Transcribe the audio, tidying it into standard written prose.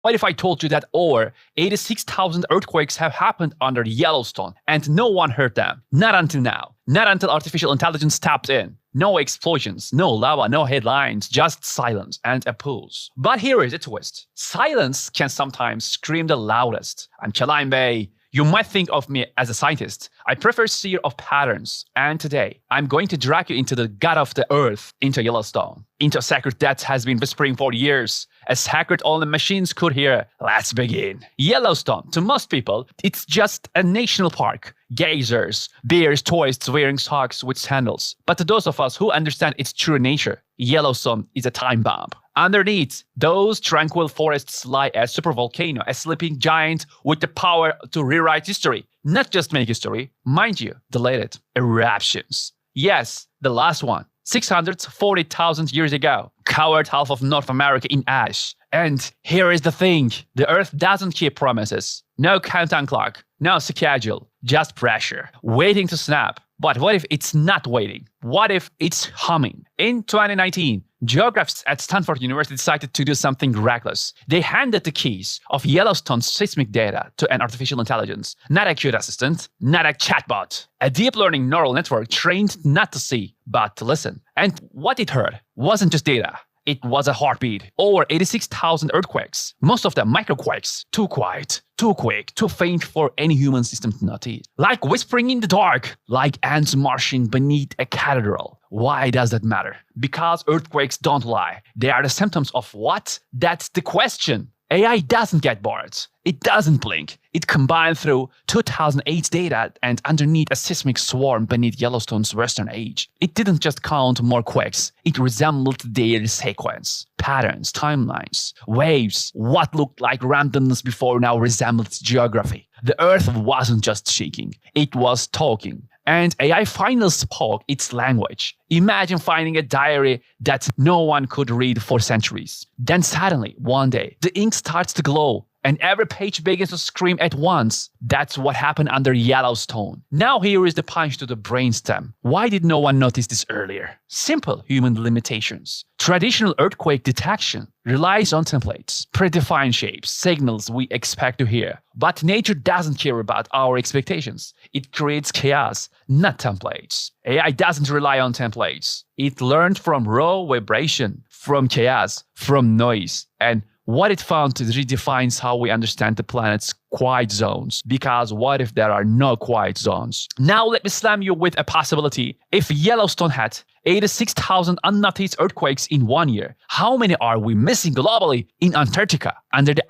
What if I told you that over 86,000 earthquakes have happened under Yellowstone and no one heard them? Not until now. Not until artificial intelligence tapped in. No explosions, no lava, no headlines, just silence and a pause. But here is a twist. Silence can sometimes scream the loudest. I'm Chalaim Bey. You might think of me as a scientist. I prefer seer of patterns. And today, I'm going to drag you into the gut of the earth, into Yellowstone, into a secret that has been whispering for years, a secret only machines could hear. Let's begin. Yellowstone, to most people, it's just a national park. Geysers, bears, tourists wearing socks with sandals. But to those of us who understand its true nature, Yellowstone is a time bomb. Underneath those tranquil forests lie a supervolcano, a sleeping giant with the power to rewrite history. Not just make history, mind you, the latest eruptions. Yes, the last one, 640,000 years ago, covered half of North America in ash. And here is the thing, the Earth doesn't keep promises. No countdown clock, no schedule, just pressure, waiting to snap. But what if it's not waiting? What if it's humming? In 2019, geographers at Stanford University decided to do something reckless. They handed the keys of Yellowstone's seismic data to an artificial intelligence, not a cute assistant, not a chatbot, a deep learning neural network trained not to see, but to listen. And what it heard wasn't just data. It was a heartbeat. Over 86,000 earthquakes, most of them microquakes. Too quiet, too quick, too faint for any human system to notice. Like whispering in the dark, like ants marching beneath a cathedral. Why does that matter? Because earthquakes don't lie. They are the symptoms of what? That's the question. AI doesn't get bored. It doesn't blink. It combined through 2008 data and underneath a seismic swarm beneath Yellowstone's western edge. It didn't just count more quakes. It resembled their sequence, patterns, timelines, waves. What looked like randomness before now resembled geography. The earth wasn't just shaking. It was talking. And AI finally spoke its language. Imagine finding a diary that no one could read for centuries. Then suddenly, one day, the ink starts to glow and every page begins to scream at once. That's what happened under Yellowstone. Now here is the punch to the brainstem. Why did no one notice this earlier? Simple human limitations. Traditional earthquake detection relies on templates, predefined shapes, signals we expect to hear. But nature doesn't care about our expectations. It creates chaos, not templates. AI doesn't rely on templates. It learned from raw vibration, from chaos, from noise, and what it found redefines how we understand the planet's quiet zones. Because what if there are no quiet zones? Now let me slam you with a possibility. If Yellowstone had 86,000 unnoticed earthquakes in 1 year, how many are we missing globally in Antarctica under the